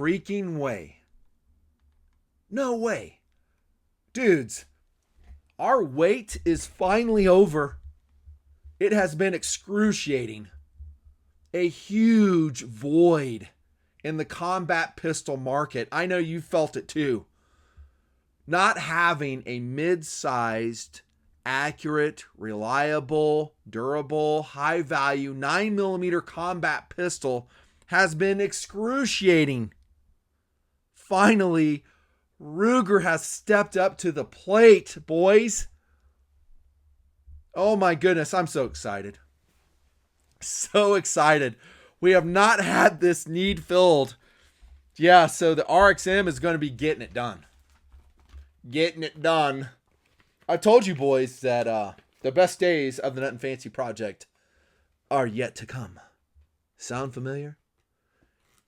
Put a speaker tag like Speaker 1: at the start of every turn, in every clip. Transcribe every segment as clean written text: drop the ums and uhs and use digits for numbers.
Speaker 1: freaking way. No way. Dudes, our wait is finally over. It has been excruciating. A huge void in the combat pistol market. I know you felt it too. Not having a mid-sized, accurate, reliable, durable, high-value 9mm combat pistol has been excruciating. Finally, Ruger has stepped up to the plate, boys. Oh my goodness, I'm so excited. So excited. We have not had this need filled. Yeah, so the RXM is going to be getting it done. Getting it done. I told you boys that the best days of the Nutnfancy project are yet to come. Sound familiar?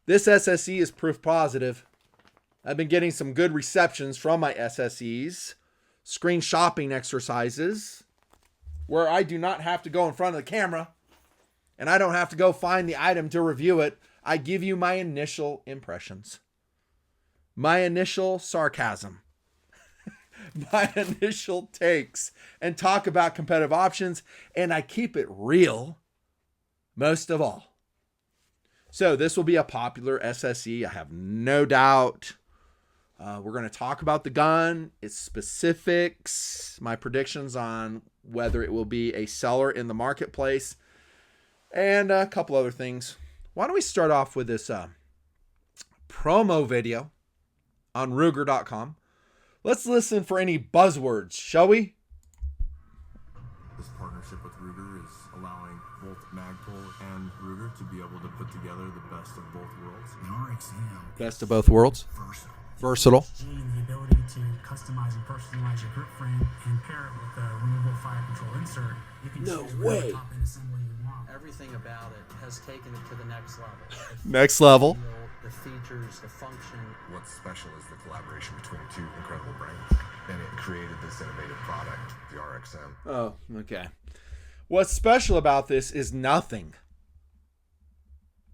Speaker 1: This SSE is proof positive. I've been getting some good receptions from my SSEs. Screen shopping exercises where I do not have to go in front of the camera and I don't have to go find the item to review it. I give you my initial impressions. My initial sarcasm. My initial takes and talk about competitive options, and I keep it real most of all. So this will be a popular SSE, I have no doubt. We're going to talk about the gun, its specifics, my predictions on whether it will be a seller in the marketplace, and a couple other things. Why don't we start off with this promo video on Ruger.com. Let's listen for any buzzwords, shall we?
Speaker 2: This partnership with Ruger is allowing both Magpul and Ruger to be able to put together the best of both worlds.
Speaker 3: The RXM.
Speaker 1: Best of both worlds. Versatile.
Speaker 3: The ability to customize and personalize your grip frame and pair it with a removable fire control insert. You can choose whatever top-end assembly you want.
Speaker 4: Everything about it has taken it to the next level.
Speaker 1: Next level.
Speaker 4: The features, the function.
Speaker 2: What's special is the collaboration between two incredible brands, and it created this innovative product, the RXM.
Speaker 1: Oh, okay. What's special about this is nothing.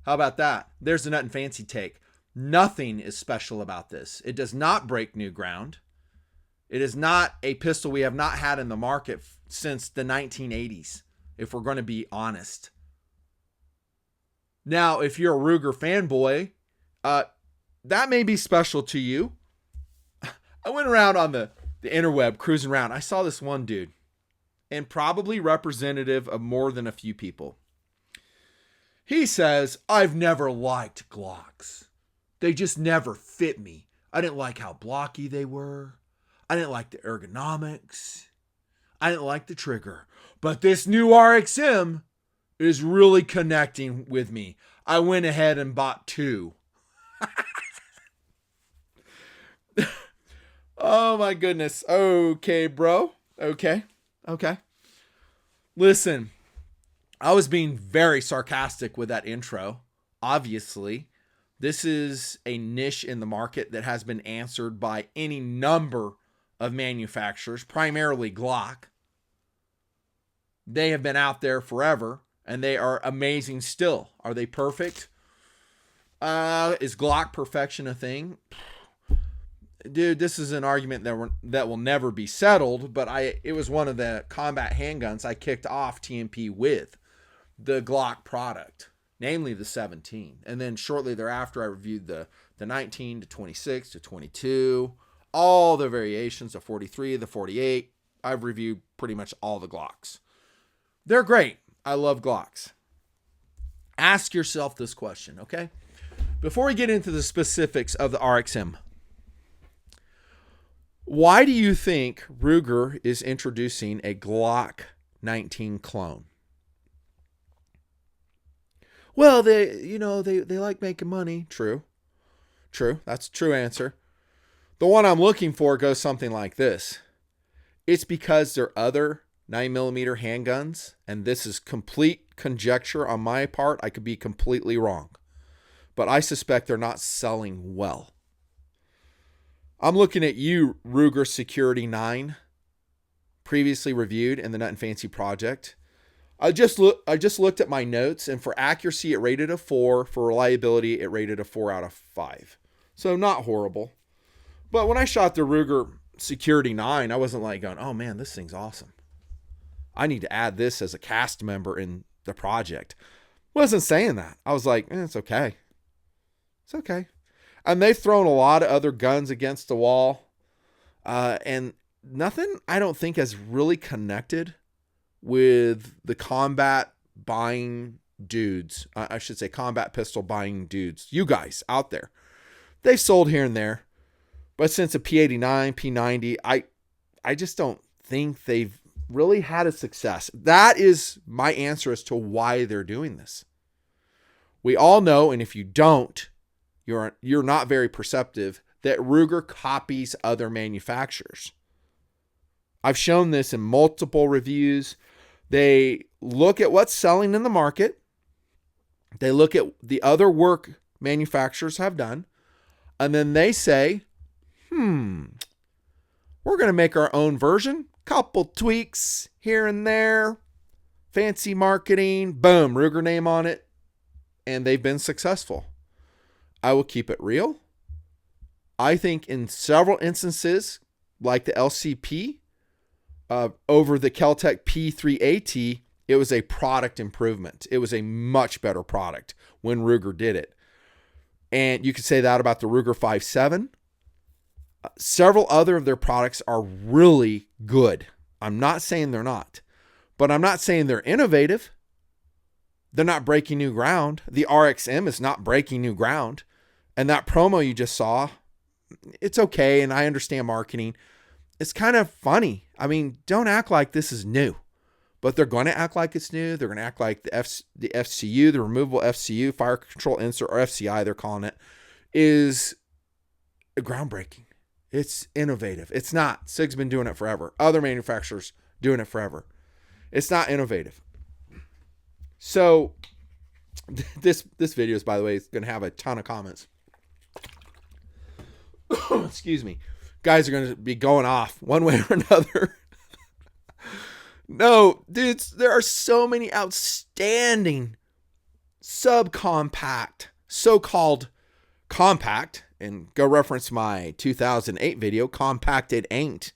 Speaker 1: How about that? There's the Nutnfancy take. Nothing is special about this. It does not break new ground. It is not a pistol we have not had in the market since the 1980s, if we're going to be honest. Now, if you're a Ruger fanboy, that may be special to you. I went around on the interweb cruising around. I saw this one dude, and probably representative of more than a few people. He says, I've never liked Glocks. They just never fit me. I didn't like how blocky they were. I didn't like the ergonomics. I didn't like the trigger. But this new RXM is really connecting with me. I went ahead and bought two. Oh my goodness. Okay, bro. Okay. Listen, I was being very sarcastic with that intro. Obviously, this is a niche in the market that has been answered by any number of manufacturers, primarily Glock. They have been out there forever, and they are amazing still. Are they perfect? Is Glock perfection a thing? Dude, this is an argument that will never be settled, but it was one of the combat handguns I kicked off TMP with, the Glock product, namely the 17. And then shortly thereafter, I reviewed the 19 to 26 to 22, all the variations, the 43, the 48. I've reviewed pretty much all the Glocks. They're great. I love Glocks. Ask yourself this question, okay? Before we get into the specifics of the RXM, why do you think Ruger is introducing a Glock 19 clone? Well, they like making money. True. That's a true answer. The one I'm looking for goes something like this. It's because there are other 9mm handguns, and this is complete conjecture on my part. I could be completely wrong, but I suspect they're not selling well. I'm looking at you, Ruger Security 9, previously reviewed in the Nutnfancy project. I just looked at my notes, and for accuracy, it rated a 4. For reliability, it rated a 4 out of 5. So not horrible. But when I shot the Ruger Security 9, I wasn't like going, oh man, this thing's awesome. I need to add this as a cast member in the project. Wasn't saying that. I was like, it's okay. It's okay. And they've thrown a lot of other guns against the wall. And nothing, I don't think, has really connected with the combat buying dudes. I should say combat pistol buying dudes. You guys out there. They've sold here and there. But since a P89, P90, I just don't think they've really had a success. That is my answer as to why they're doing this. We all know, and if you don't, you're not very perceptive, that Ruger copies other manufacturers. I've shown this in multiple reviews. They look at what's selling in the market. They look at the other work manufacturers have done. And then they say, we're going to make our own version. Couple tweaks here and there. Fancy marketing. Boom, Ruger name on it. And they've been successful. I will keep it real. I think in several instances, like the LCP, over the Keltec P3AT, it was a product improvement. It was a much better product when Ruger did it. And you could say that about the Ruger 5.7. Several other of their products are really good. I'm not saying they're not, but I'm not saying they're innovative. They're not breaking new ground. The RXM is not breaking new ground. And that promo you just saw, it's okay. And I understand marketing. It's kind of funny. I mean, don't act like this is new, but they're going to act like it's new. They're going to act like the FCU, the removable FCU, fire control insert, or FCI, they're calling it, is groundbreaking. It's innovative. It's not. SIG's been doing it forever. Other manufacturers doing it forever. It's not innovative. So this video is, by the way, is going to have a ton of comments. Excuse me. Guys are going to be going off one way or another. No, dudes, there are so many outstanding subcompact, so-called compact, and go reference my 2008 video, Compacted Ain't,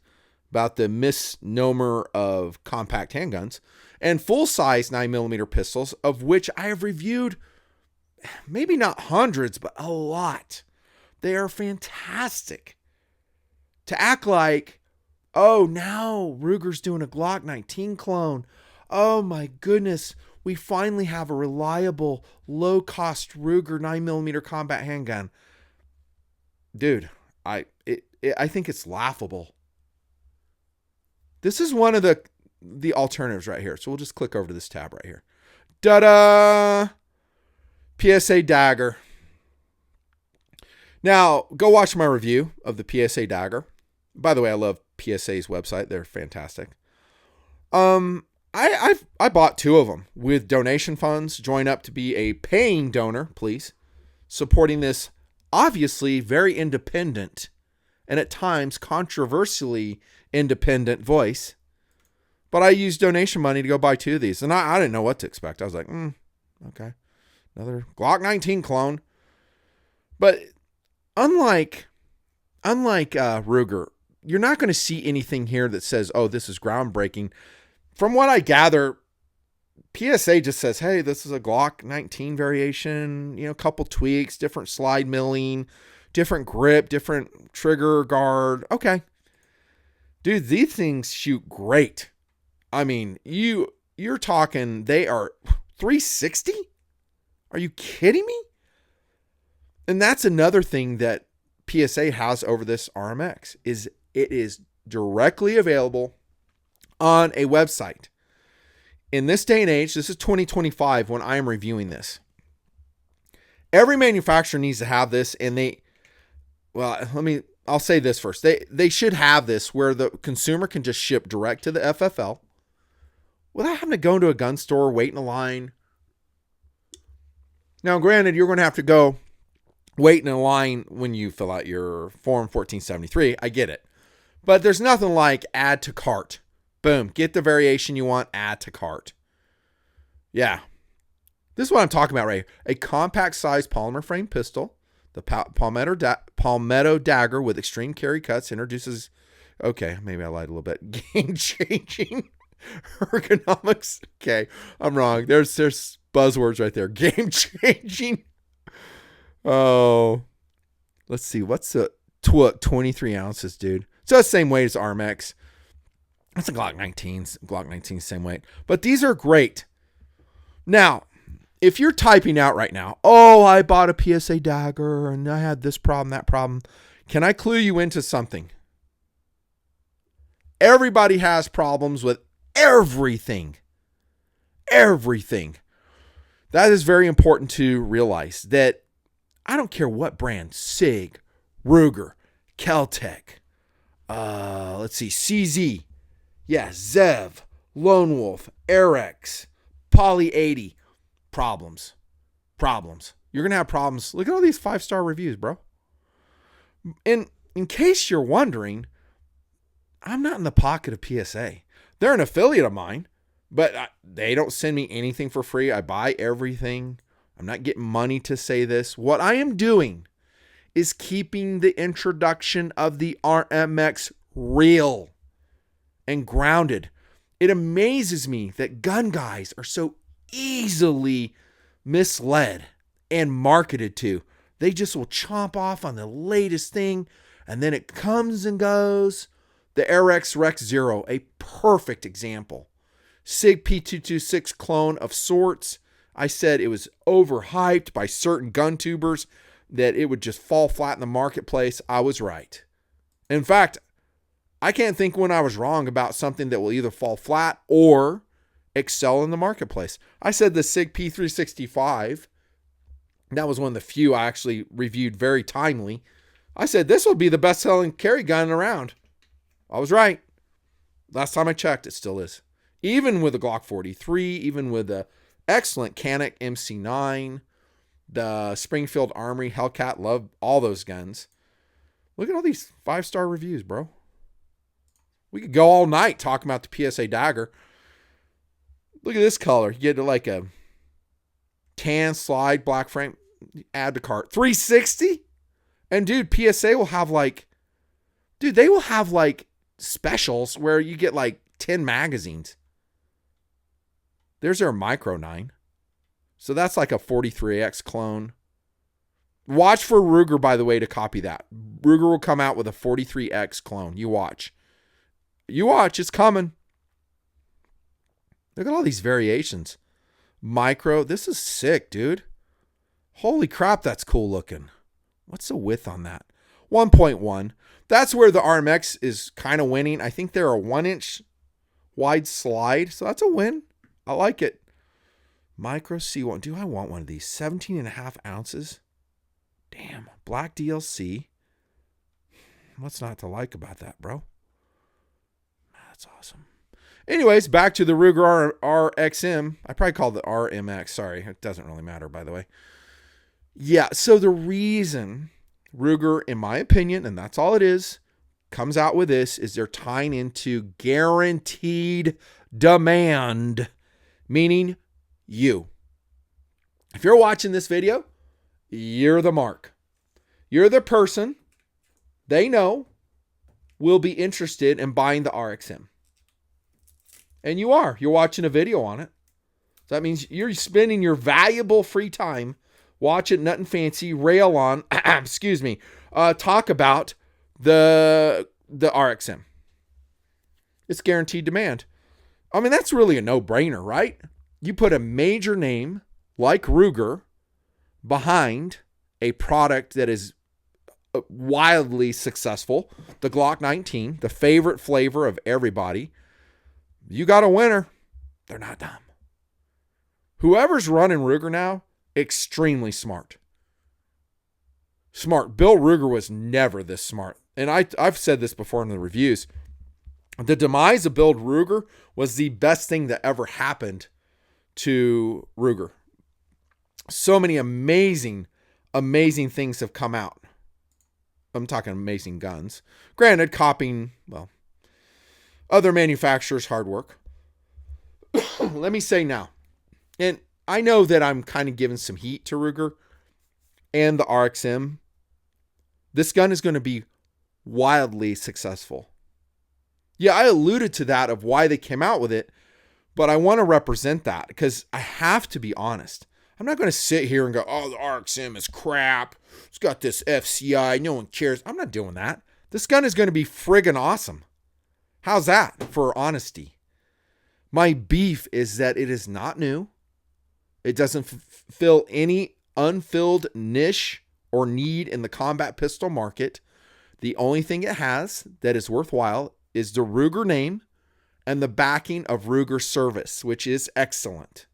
Speaker 1: about the misnomer of compact handguns, and full-size 9mm pistols, of which I have reviewed maybe not hundreds, but a lot. They are fantastic. To act like, oh, now Ruger's doing a Glock 19 clone. Oh my goodness, we finally have a reliable, low-cost Ruger 9mm combat handgun. Dude, I think it's laughable. This is one of the alternatives right here. So we'll just click over to this tab right here. Da-da! PSA Dagger. Now, go watch my review of the PSA Dagger. By the way, I love PSA's website. They're fantastic. I bought 2 of them with donation funds. Join up to be a paying donor, please. Supporting this obviously very independent and at times controversially independent voice. But I used donation money to go buy 2 of these. And I didn't know what to expect. I was like, okay. Another Glock 19 clone. But unlike Ruger, you're not going to see anything here that says, oh, this is groundbreaking. From what I gather, PSA just says, hey, this is a Glock 19 variation, a couple tweaks, different slide milling, different grip, different trigger guard. Okay. Dude, these things shoot great. I mean, you're talking, they are 360? Are you kidding me? And that's another thing that PSA has over this RMX is it is directly available on a website. In this day and age, this is 2025 when I am reviewing this. Every manufacturer needs to have this, and I'll say this first. They should have this where the consumer can just ship direct to the FFL without having to go into a gun store, wait in a line. Now, granted, you're going to have to go wait in a line when you fill out your Form 1473. I get it. But there's nothing like add to cart. Boom. Get the variation you want, add to cart. Yeah. This is what I'm talking about right here. A compact size polymer frame pistol The Palmetto Dagger with extreme carry cuts introduces, okay, maybe I lied a little bit, game-changing ergonomics. Okay, I'm wrong. There's buzzwords right there. Game-changing. Oh, let's see. What's the 23 ounces, dude? So the same weight as RMX. That's a Glock 19. Glock 19, same weight. But these are great. Now, if you're typing out right now, oh, I bought a PSA dagger and I had this problem, that problem. Can I clue you into something? Everybody has problems with everything. Everything. That is very important to realize, that I don't care what brand, SIG, Ruger, Kel-Tec, let's see, CZ, yeah, Zev, Lone Wolf, Arex, Poly 80, problems. You're going to have problems. Look at all these 5-star reviews, bro. And in case you're wondering, I'm not in the pocket of PSA. They're an affiliate of mine, but they don't send me anything for free. I buy everything. I'm not getting money to say this. What I am doing is keeping the introduction of the RMX real and grounded. It amazes me that gun guys are so easily misled and marketed to. They just will chomp off on the latest thing, and then it comes and goes. The RX Rex Zero, a perfect example. SIG P226 clone of sorts. I said it was overhyped by certain gun tubers, that it would just fall flat in the marketplace. I was right. In fact, I can't think when I was wrong about something that will either fall flat or excel in the marketplace. I said the SIG P365, that was one of the few I actually reviewed very timely. I said this will be the best-selling carry gun around. I was right. Last time I checked, it still is. Even with the Glock 43, even with the excellent Canik MC9, the Springfield Armory, Hellcat, love all those guns. Look at all these 5-star reviews, bro. We could go all night talking about the PSA dagger. Look at this color. You get like a tan slide, black frame, add to cart. 360? And dude, PSA will have like, they will have like specials where you get like 10 magazines. There's their Micro 9. So that's like a 43X clone. Watch for Ruger, by the way, to copy that. Ruger will come out with a 43X clone. You watch. You watch. It's coming. Look at all these variations. Micro. This is sick, dude. Holy crap, that's cool looking. What's the width on that? 1.1. That's where the RMX is kind of winning. I think they're a 1-inch wide slide. So that's a win. I like it. Micro C1. Do I want one of these? 17.5 ounces. Damn. Black DLC. What's not to like about that, bro? That's awesome. Anyways, back to the Ruger RXM. I probably called it RMX. Sorry. It doesn't really matter, by the way. Yeah, so the reason Ruger, in my opinion, and that's all it is, comes out with this is they're tying into guaranteed demand, meaning you. If you're watching this video, you're the mark. You're the person they know will be interested in buying the RXM. And you are. You're watching a video on it. So that means you're spending your valuable free time watching Nutnfancy rail on, talk about the RXM. It's guaranteed demand. I mean, that's really a no-brainer, right? You put a major name like Ruger behind a product that is wildly successful, the Glock 19, the favorite flavor of everybody. You got a winner. They're not dumb. Whoever's running Ruger now, extremely smart. Smart. Bill Ruger was never this smart. And I've said this before in the reviews. The demise of Bill Ruger was the best thing that ever happened to Ruger. So many amazing, amazing things have come out. I'm talking amazing guns. Granted, copying, other manufacturers' hard work. Let me say now, and I know that I'm kind of giving some heat to Ruger and the RXM This gun is going to be wildly successful. Yeah, I alluded to that of why they came out with it, but I want to represent that because I have to be honest. I'm not going to sit here and go, oh, the RXM is crap. It's got this FCI. No one cares. I'm not doing that. This gun is going to be friggin' awesome. How's that for honesty? My beef is that it is not new. It doesn't fill any unfilled niche or need in the combat pistol market. The only thing it has that is worthwhile is the Ruger name and the backing of Ruger service, which is excellent.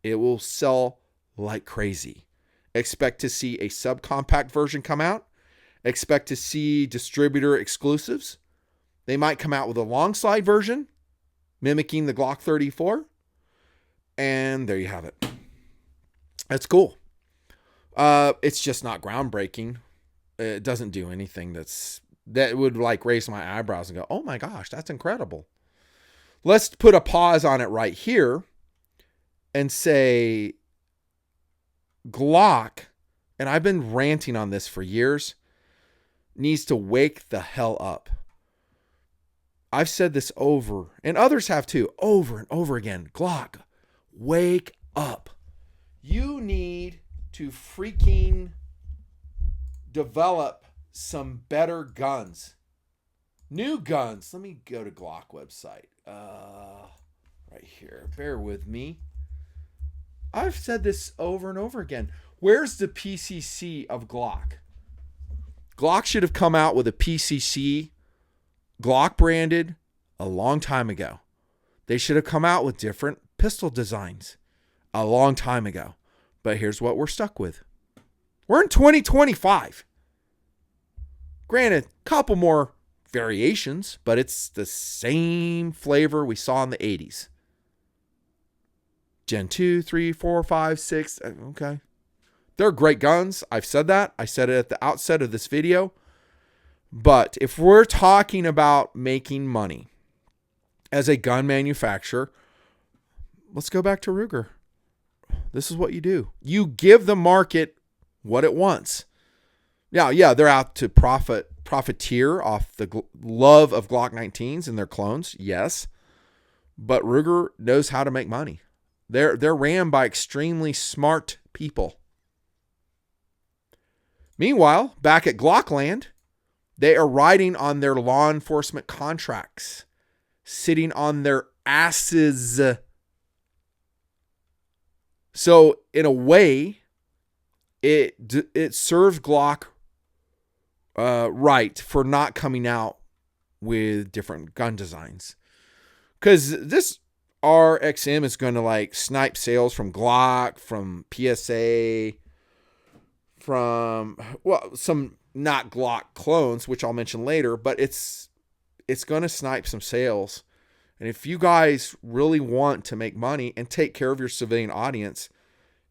Speaker 1: It will sell like crazy. Expect to see a subcompact version come out. Expect to see distributor exclusives. They might come out with a long slide version, mimicking the Glock 34. And there you have it. That's cool. It's just not groundbreaking. It doesn't do anything that would like raise my eyebrows and go, oh my gosh, that's incredible. Let's put a pause on it right here and say Glock, and I've been ranting on this for years, needs to wake the hell up. I've said this over, and others have too, over and over again. Glock, wake up. You need to freaking develop some better guns. New guns. Let me go to Glock website. Right here. Bear with me. I've said this over and over again. Where's the PCC of Glock? Glock should have come out with a PCC Glock branded a long time ago. They should have come out with different pistol designs a long time ago. But here's what we're stuck with. We're in 2025. Granted, a couple more variations, but it's the same flavor we saw in the 80s. Gen 2, 3, 4, 5, 6. Okay. They're great guns. I've said that. I said it at the outset of this video. But if we're talking about making money as a gun manufacturer, let's go back to Ruger. This is what you do. You give the market what it wants. Yeah, they're out to profiteer off the love of Glock 19s and their clones. Yes. But Ruger knows how to make money. They're ran by extremely smart people. Meanwhile, back at Glockland, they are riding on their law enforcement contracts, sitting on their asses. So in a way, it serves Glock right for not coming out with different gun designs. Because this RXM is going to like snipe sales from Glock, from PSA, from, well, some not Glock clones, which I'll mention later, but it's going to snipe some sales. And if you guys really want to make money and take care of your civilian audience,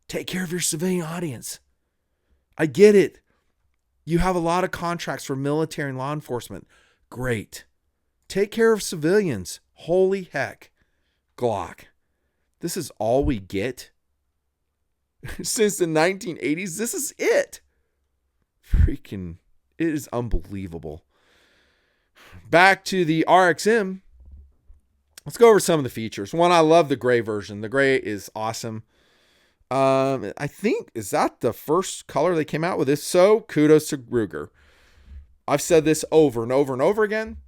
Speaker 1: take care of your civilian audience. I get it. You have a lot of contracts for military and law enforcement. Great. Take care of civilians. Holy heck. Glock. This is all we get? Since the 1980s, this is it. Freaking, it is unbelievable. Back to the RXM. Let's go over some of the features. One, I love the gray version. The gray is awesome. I think, is that the first color they came out with? If so, kudos to Ruger. I've said this over and over and over again,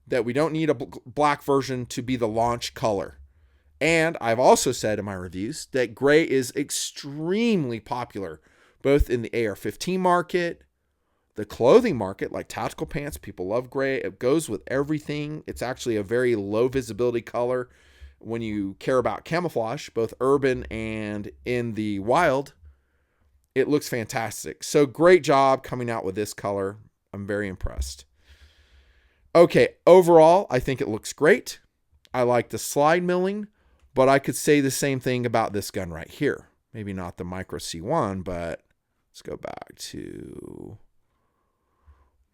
Speaker 1: that we don't need a black version to be the launch color. And I've also said in my reviews that gray is extremely popular, both in the AR-15 market, the clothing market, like tactical pants. People love gray. It goes with everything. It's actually a very low visibility color when you care about camouflage, both urban and in the wild. It looks fantastic. So great job coming out with this color. I'm very impressed. Okay, overall, I think it looks great. I like the slide milling, but I could say the same thing about this gun right here. Maybe not the Micro C1, but let's go back to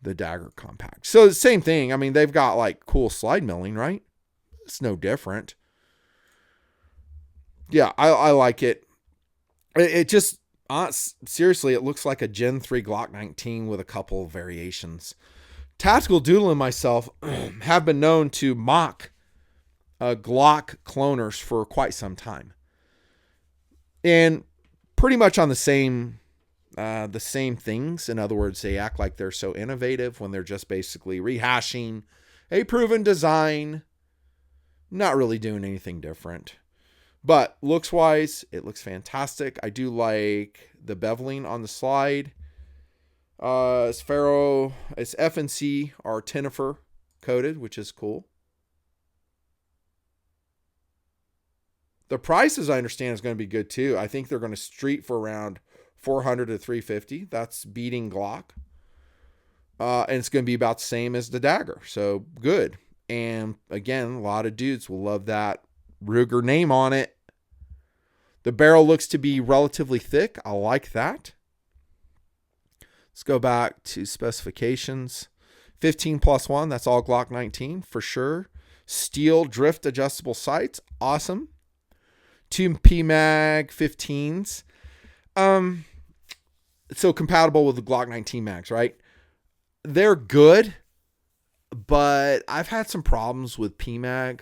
Speaker 1: the Dagger Compact. So the same thing. I mean, they've got like cool slide milling, right? It's no different. Yeah, I like it. It just, seriously, it looks like a Gen 3 Glock 19 with a couple of variations. Tactical Doodle and myself have been known to mock Glock cloners for quite some time. And pretty much on the same things. In other words, they act like they're so innovative when they're just basically rehashing a proven design, not really doing anything different. But looks wise, it looks fantastic. I do like the beveling on the slide. It's FNC or Tinifer coated, which is cool. The price, as I understand, is going to be good too. I think they're going to street for around $400 to $350. That's beating Glock. And it's going to be about the same as the dagger. So good. And again, a lot of dudes will love that Ruger name on it. The barrel looks to be relatively thick. I like that. Let's go back to specifications. 15+1. That's all Glock 19 for sure. Steel drift adjustable sights. Awesome. 2 PMag 15s. So compatible with the Glock 19 mags, right? They're good, but I've had some problems with PMag,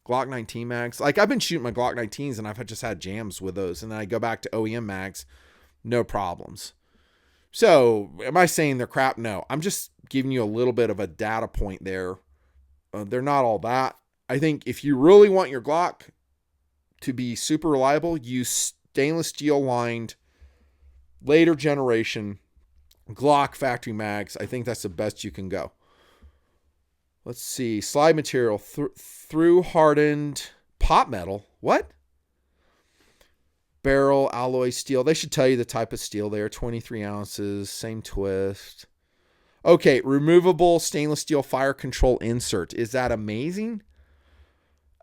Speaker 1: Glock 19 mags. Like, I've been shooting my Glock 19s and I've just had jams with those. And then I go back to OEM mags, no problems. So am I saying they're crap? No, I'm just giving you a little bit of a data point there. They're not all that. I think if you really want your Glock to be super reliable, use stainless steel lined later generation Glock factory mags. I think that's the best you can go. Let's see. Slide material through hardened pot metal. What? Barrel alloy steel. They should tell you the type of steel there. 23 ounces. Same twist. Okay. Removable stainless steel fire control insert. Is that amazing?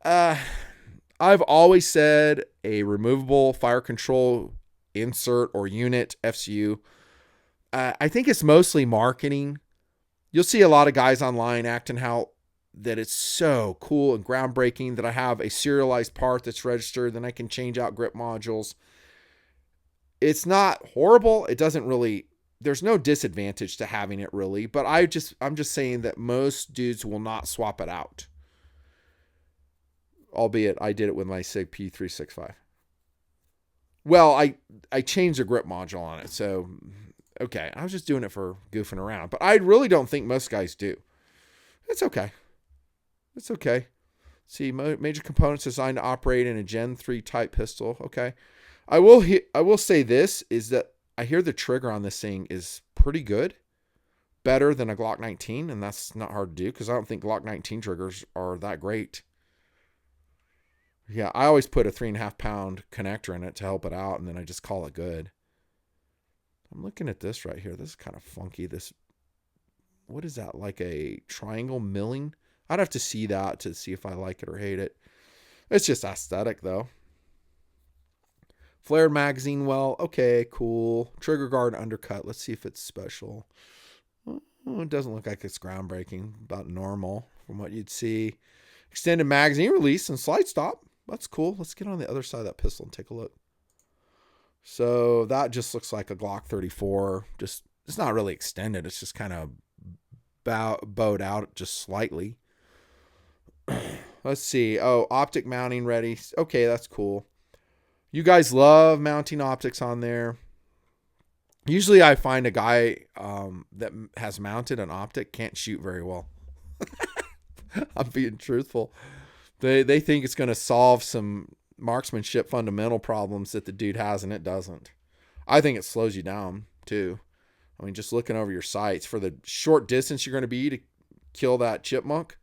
Speaker 1: I've always said a removable fire control insert or unit, FCU. I think it's mostly marketing. You'll see a lot of guys online acting how that it's so cool and groundbreaking that I have a serialized part that's registered, then I can change out grip modules. It's not horrible. It doesn't really, there's no disadvantage to having it really, but I'm just saying that most dudes will not swap it out. Albeit I did it with my SIG P365. Well, I changed the grip module on it. So, okay. I was just doing it for goofing around. But I really don't think most guys do. It's okay. It's okay. See, major components designed to operate in a Gen 3 type pistol. Okay. I will say this, is that I hear the trigger on this thing is pretty good. Better than a Glock 19. And that's not hard to do because I don't think Glock 19 triggers are that great. Yeah, I always put a 3.5 pound connector in it to help it out, and then I just call it good. I'm looking at this right here. This is kind of funky. What is that? Like a triangle milling? I'd have to see that to see if I like it or hate it. It's just aesthetic, though. Flared magazine well. Okay, cool. Trigger guard undercut. Let's see if it's special. Oh, it doesn't look like it's groundbreaking. About normal from what you'd see. Extended magazine release and slide stop. That's cool. Let's get on the other side of that pistol and take a look. So that just looks like a Glock 34. Just, it's not really extended. It's just kind of bowed out just slightly. Let's see. Oh, optic mounting ready. Okay, that's cool. You guys love mounting optics on there. Usually I find a guy that has mounted an optic can't shoot very well. I'm being truthful. They think it's going to solve some marksmanship fundamental problems that the dude has, and it doesn't. I think it slows you down too. I mean, just looking over your sights for the short distance you're going to be to kill that chipmunk,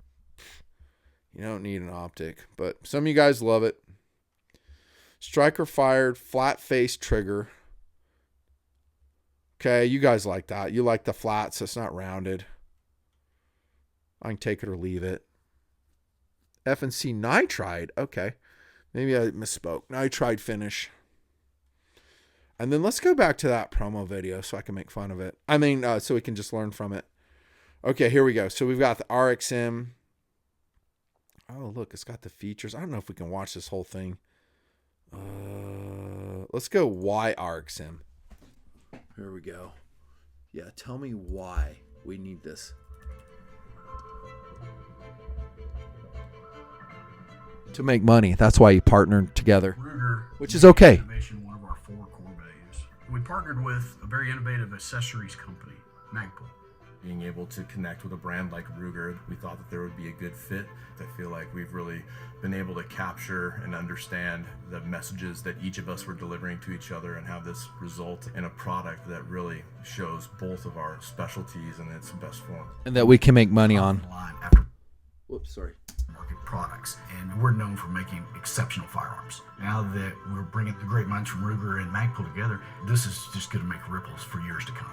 Speaker 1: you don't need an optic. But some of you guys love it. Striker fired flat face trigger. Okay, you guys like that. You like the flat, so it's not rounded. I can take it or leave it. FNC nitride. Okay. Maybe I misspoke. Nitride finish. And then let's go back to that promo video so I can make fun of it. I mean, so we can just learn from it. Okay, here we go. So we've got the RXM. Oh, look, it's got the features. I don't know if we can watch this whole thing. Let's go YRXM. Here we go. Yeah, tell me why we need this. To make money. That's why you partnered together.
Speaker 3: Ruger,
Speaker 1: which is okay.
Speaker 3: Innovation, one of our 4 core values. We partnered with a very innovative accessories company, Magpul.
Speaker 2: Being able to connect with a brand like Ruger, we thought that there would be a good fit. I feel like we've really been able to capture and understand the messages that each of us were delivering to each other and have this result in a product that really shows both of our specialties in its best form.
Speaker 1: And that we can make money on.
Speaker 3: After
Speaker 1: Whoops, sorry.
Speaker 3: market products, and we're known for making exceptional firearms. Now that we're bringing the great minds from Ruger and Magpul together, this is just going to make ripples for years to come.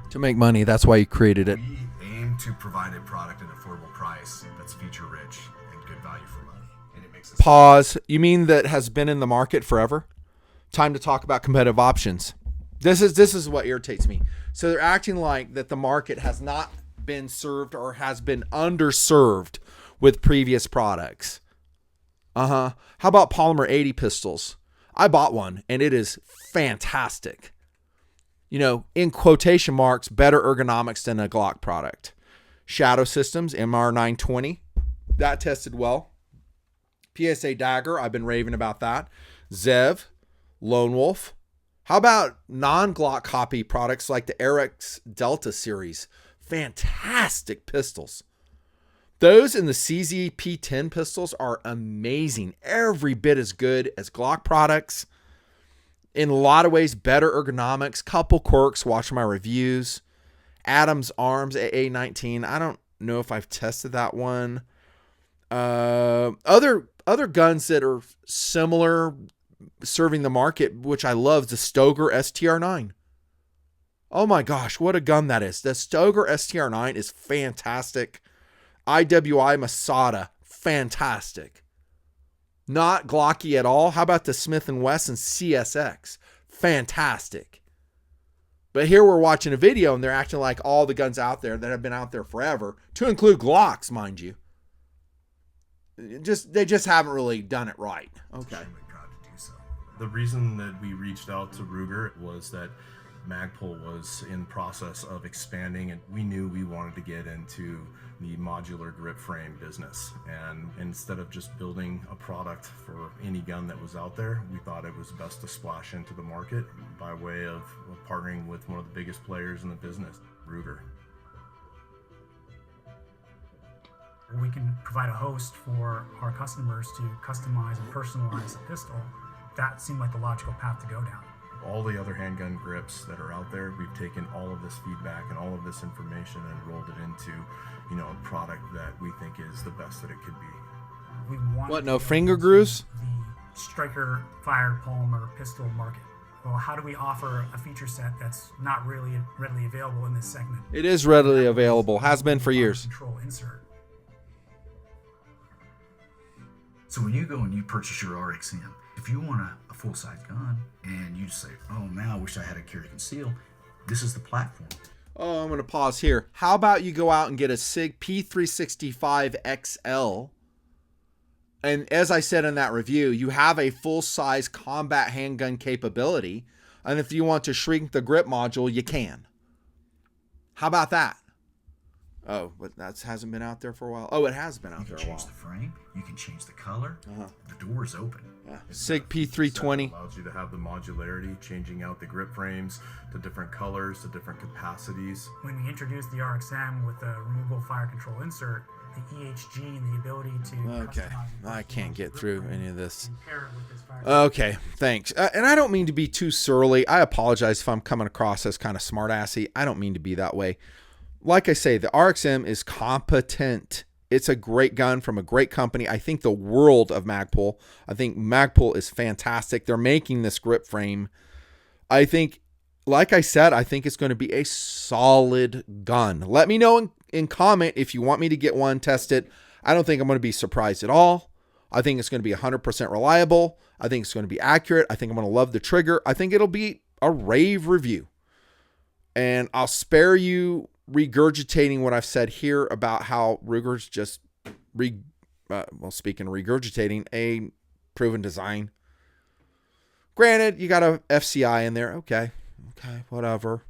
Speaker 1: To make money, that's why you created it.
Speaker 2: We aim to provide a product at an affordable price that's feature rich and good value for money. And it makes us
Speaker 1: Pause. You mean that has been in the market forever? Time to talk about competitive options. This is what irritates me. So they're acting like that the market has not been served or has been underserved with previous products. How about polymer 80 pistols? I bought one and it is fantastic. You know, in quotation marks, better ergonomics than a Glock product. Shadow Systems, MR920, that tested well. PSA Dagger, I've been raving about that. Zev, Lone Wolf. How about non-Glock copy products like the RX Delta series? Fantastic pistols. Those and the CZ P10 pistols are amazing. Every bit as good as Glock products. In a lot of ways, better ergonomics, couple quirks, watch my reviews. Adams Arms AA19. I don't know if I've tested that one. Other guns that are similar, serving the market, which I love, the Stoeger STR9. Oh my gosh, what a gun that is. The Stoeger STR9 is fantastic. IWI Masada, fantastic. Not Glocky at all. How about the Smith & Wesson CSX? Fantastic. But here we're watching a video and they're acting like all the guns out there that have been out there forever, to include Glocks, mind you. They just haven't really done it right. Okay.
Speaker 2: extremely proud to do so. The reason that we reached out to Ruger was that Magpul was in process of expanding, and we knew we wanted to get into the modular grip frame business. And instead of just building a product for any gun that was out there, we thought it was best to splash into the market by way of partnering with one of the biggest players in the business, Ruger.
Speaker 3: We can provide a host for our customers to customize and personalize the pistol. That seemed like the logical path to go down.
Speaker 2: All the other handgun grips that are out there, we've taken all of this feedback and all of this information and rolled it into, a product that we think is the best that it could be.
Speaker 3: We want
Speaker 1: What,
Speaker 3: to
Speaker 1: no
Speaker 3: go
Speaker 1: finger
Speaker 3: into
Speaker 1: grooves?
Speaker 3: The striker fired polymer pistol market. Well, how do we offer a feature set that's not really readily available in this segment?
Speaker 1: It is readily available, has been for years.
Speaker 3: Control insert.
Speaker 5: So when you go and you purchase your RXM, if you want a full-size gun and you just say, oh man, I wish I had a carry conceal, this is the platform.
Speaker 1: Oh, I'm going to pause here. How about you go out and get a SIG P365 XL? And as I said in that review, you have a full-size combat handgun capability. And if you want to shrink the grip module, you can. How about that? Oh, but that hasn't been out there for a while. Oh, it has been out
Speaker 5: You
Speaker 1: there
Speaker 5: can
Speaker 1: a while.
Speaker 5: change the frame, you can change the color, the door is open.
Speaker 1: Yeah. SIG
Speaker 2: It
Speaker 1: P320.
Speaker 2: allows you to have the modularity, changing out the grip frames to different colors, to different capacities.
Speaker 3: When we introduced the RXM with the removable fire control insert, the EHG and the ability to
Speaker 1: Okay,
Speaker 3: customize and
Speaker 1: I can't get
Speaker 3: personalize
Speaker 1: through
Speaker 3: the
Speaker 1: any of this.
Speaker 3: and pair it with this fire
Speaker 1: Okay, thanks. And I don't mean to be too surly. I apologize if I'm coming across as kind of smartassy. I don't mean to be that way. Like I say, the RXM is competent. It's a great gun from a great company. I think the world of Magpul. I think Magpul is fantastic. They're making this grip frame. I think, like I said, I think it's going to be a solid gun. Let me know in comment if you want me to get one, test it. I don't think I'm going to be surprised at all. I think it's going to be 100% reliable. I think it's going to be accurate. I think I'm going to love the trigger. I think it'll be a rave review. And I'll spare you regurgitating what I've said here about how Ruger's just, speaking of regurgitating, a proven design. Granted, you got a FCI in there. Okay, whatever.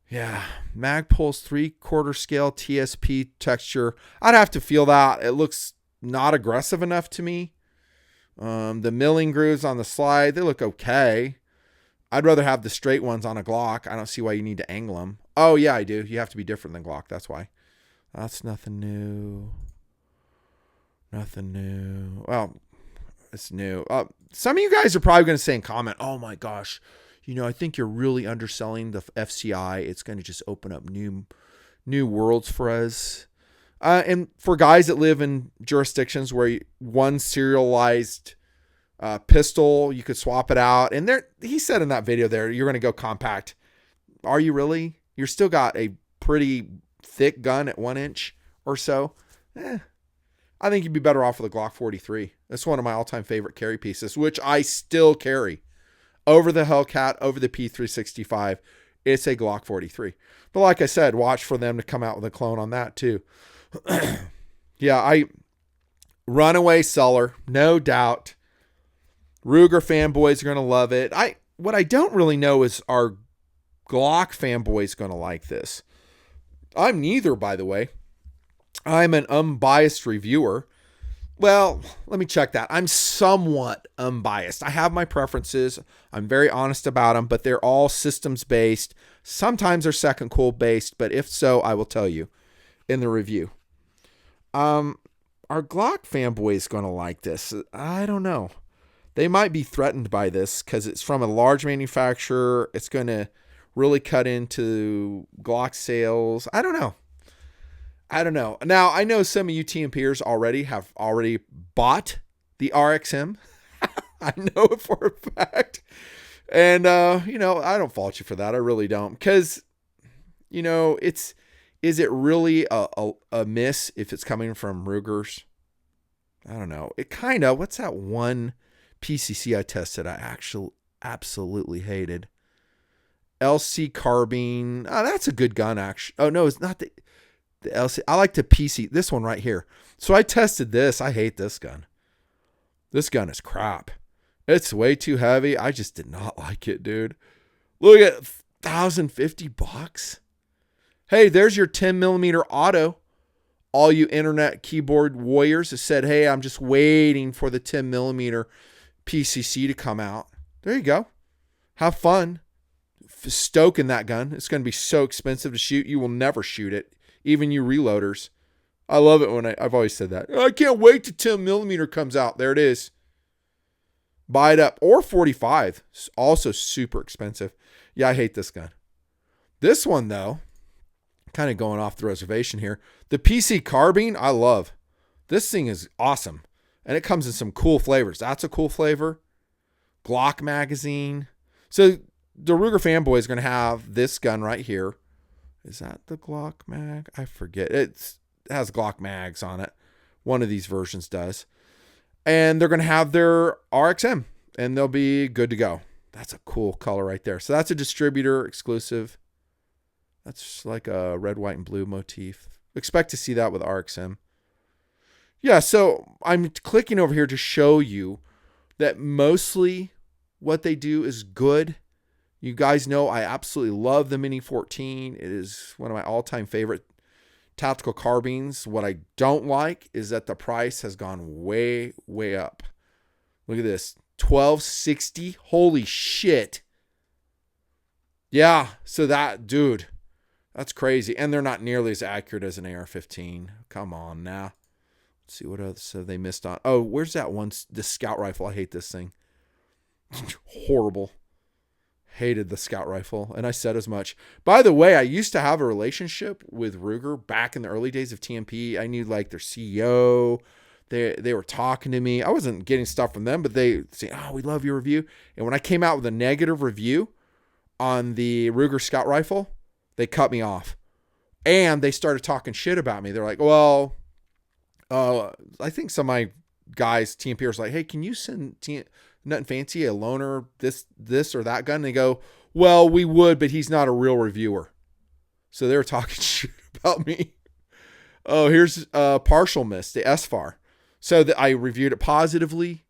Speaker 1: Yeah, Magpul's 3/4 scale TSP texture. I'd have to feel that. It looks not aggressive enough to me. The milling grooves on the slide, they look okay. I'd rather have the straight ones on a Glock. I don't see why you need to angle them. Oh, yeah, I do. You have to be different than Glock. That's why. That's nothing new. Nothing new. Well, it's new. Some of you guys are probably going to say in comment, oh my gosh, I think you're really underselling the FCI. It's going to just open up new worlds for us. And for guys that live in jurisdictions where one serialized pistol, you could swap it out. And he said in that video there, you're going to go compact. Are you really? You're still got a pretty thick gun at 1 inch or so. I think you'd be better off with a Glock 43. That's one of my all-time favorite carry pieces, which I still carry. Over the Hellcat, over the P365, it's a Glock 43. But like I said, watch for them to come out with a clone on that too. Yeah, runaway seller, no doubt. Ruger fanboys are going to love it. What I don't really know is, are Glock fanboys going to like this? I'm neither, by the way. I'm an unbiased reviewer. Well, let me check that. I'm somewhat unbiased. I have my preferences. I'm very honest about them, but they're all systems based. Sometimes they're second cool based, but if so, I will tell you in the review. Are Glock fanboys going to like this? I don't know. They might be threatened by this because it's from a large manufacturer. It's going to really cut into Glock sales. I don't know. Now, I know some of you TMPers have already bought the RXM. I know it for a fact. And, I don't fault you for that. I really don't. Because, is it really a miss if it's coming from Ruger's? I don't know. It kind of, what's that one PCC I tested I actually absolutely hated? LC Carbine. Oh, that's a good gun, actually. Oh, no, it's not the LC. I like the PC. This one right here. So I tested this. I hate this gun. This gun is crap. It's way too heavy. I just did not like it, dude. Look at $1,050. Hey, there's your 10mm auto. All you internet keyboard warriors have said, hey, I'm just waiting for the 10mm PCC to come out. There you go. Have fun stoking that gun. It's going to be so expensive to shoot. You will never shoot it. Even you reloaders. I love it when I've always said that. I can't wait till 10mm comes out. There it is. Buy it up. Or 45. It's also super expensive. Yeah, I hate this gun. This one, though, kind of going off the reservation here. The PC Carbine, I love. This thing is awesome. And it comes in some cool flavors. That's a cool flavor. Glock magazine. So the Ruger fanboy is going to have this gun right here. Is that the Glock mag? I forget. It has Glock mags on it. One of these versions does. And they're going to have their RXM. And they'll be good to go. That's a cool color right there. So that's a distributor exclusive. That's like a red, white, and blue motif. Expect to see that with RXM. Yeah, so I'm clicking over here to show you that mostly what they do is good. You guys know I absolutely love the Mini 14. It is one of my all-time favorite tactical carbines. What I don't like is that the price has gone way, way up. Look at this. $1,260. Holy shit. Yeah, so that, dude, that's crazy. And they're not nearly as accurate as an AR-15. Come on now. Let's see what else have they missed on. Oh, where's that one? The scout rifle. I hate this thing. Horrible. Hated the scout rifle. And I said as much. By the way, I used to have a relationship with Ruger back in the early days of TMP. I knew like their CEO. They were talking to me. I wasn't getting stuff from them, but they say, oh, we love your review. And when I came out with a negative review on the Ruger scout rifle, they cut me off. And they started talking shit about me. They're like, well, I think some of my guys, TMPers, like, hey, can you send Nutnfancy a loaner this or that gun? And they go, well, we would, but he's not a real reviewer. So they were talking shit about me. Oh, here's partial miss, the SFAR. So I reviewed it positively,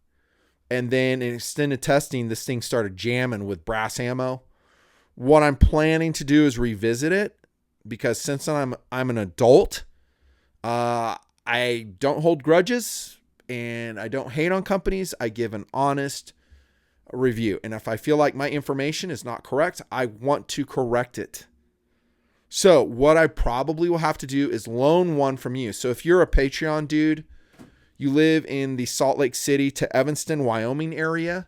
Speaker 1: And then in extended testing, this thing started jamming with brass ammo. What I'm planning to do is revisit it, because since I'm an adult, I don't hold grudges and I don't hate on companies. I give an honest review. And if I feel like my information is not correct, I want to correct it. So what I probably will have to do is loan one from you. So if you're a Patreon dude, you live in the Salt Lake City to Evanston, Wyoming area,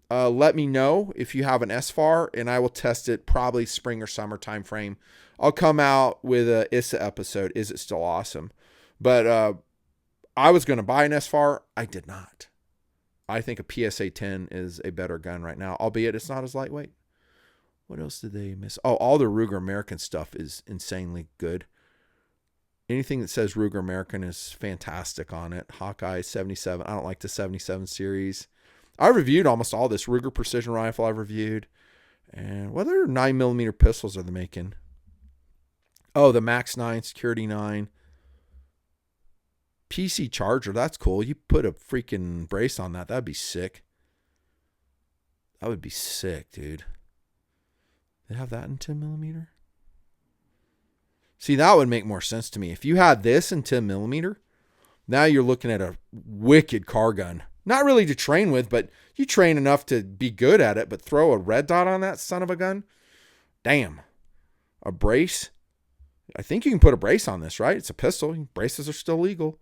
Speaker 1: let me know if you have an SFAR, and I will test it probably spring or summer time frame. I'll come out with a ISSA episode. Is it still awesome? But I was going to buy an SFAR. I did not. I think a PSA 10 is a better gun right now, albeit it's not as lightweight. What else did they miss? Oh, all the Ruger American stuff is insanely good. Anything that says Ruger American is fantastic on it. Hawkeye 77. I don't like the 77 series. I reviewed almost all this. Ruger Precision Rifle I've reviewed. And what other 9mm pistols are they making? Oh, the Max 9, Security 9. PC Charger. That's cool. You put a freaking brace on that. That'd be sick. That would be sick, dude. They have that in 10mm? See, that would make more sense to me. If you had this in 10mm, now you're looking at a wicked car gun. Not really to train with, but you train enough to be good at it, but throw a red dot on that son of a gun? Damn. A brace? I think you can put a brace on this, right? It's a pistol. Braces are still legal.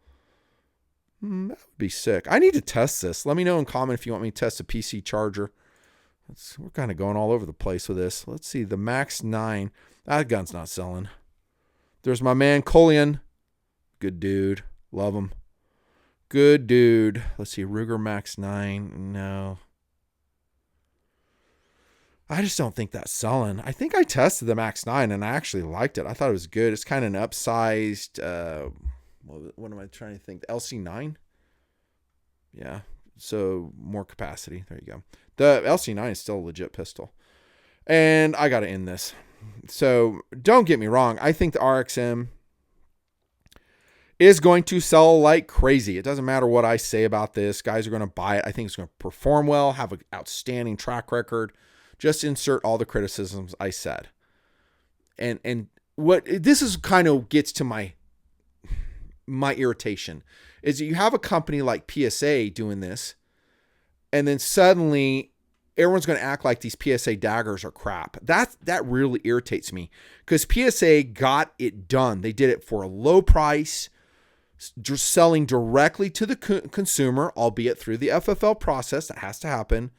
Speaker 1: That would be sick. I need to test this. Let me know in comment if you want me to test a PC Charger. We're kind of going all over the place with this. Let's see. The Max 9. That gun's not selling. There's my man, Colian. Good dude. Love him. Good dude. Let's see. Ruger Max 9. No. I just don't think that's selling. I think I tested the Max 9 and I actually liked it. I thought it was good. It's kind of an upsized, what am I trying to think? The LC9? Yeah. So more capacity. There you go. The LC9 is still a legit pistol. And I got to end this. So don't get me wrong. I think the RXM is going to sell like crazy. It doesn't matter what I say about this. Guys are going to buy it. I think it's going to perform well, have an outstanding track record. Just insert all the criticisms I said. And what this is kind of gets to my irritation is that you have a company like PSA doing this, and then suddenly everyone's going to act like these PSA daggers are crap. That really irritates me, because PSA got it done. They did it for a low price, selling directly to the consumer, albeit through the FFL process. That has to happen.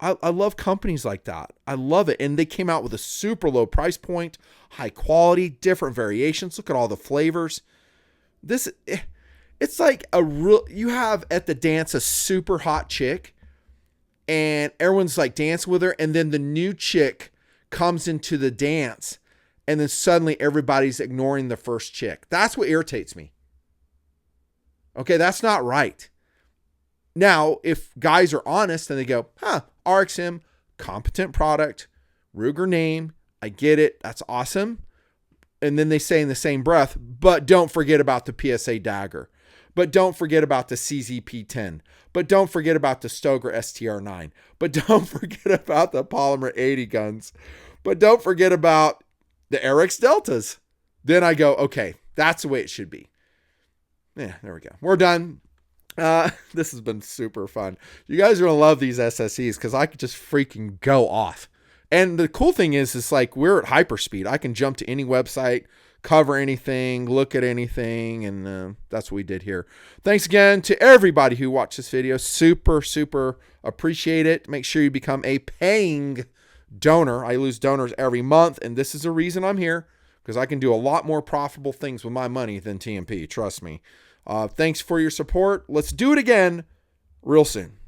Speaker 1: I love companies like that. I love it. And they came out with a super low price point, high quality, different variations. Look at all the flavors. It's like you have at the dance a super hot chick, and everyone's like dancing with her, and then the new chick comes into the dance, and then suddenly everybody's ignoring the first chick. That's what irritates me. Okay, that's not right. Now, if guys are honest and they go, RXM, competent product, Ruger name, I get it, that's awesome. And then they say in the same breath, but don't forget about the PSA dagger. But don't forget about the CZP-10. But don't forget about the Stoeger STR-9. But don't forget about the Polymer 80 guns. But don't forget about the RX Deltas. Then I go, okay, that's the way it should be. Yeah, there we go. We're done. This has been super fun. You guys are going to love these SSEs because I could just freaking go off. And the cool thing is like we're at hyperspeed. I can jump to any website, cover anything, look at anything, and that's what we did here. Thanks again to everybody who watched this video. Super, super appreciate it. Make sure you become a paying donor. I lose donors every month, and this is the reason I'm here, because I can do a lot more profitable things with my money than TMP. Trust me. Thanks for your support. Let's do it again real soon.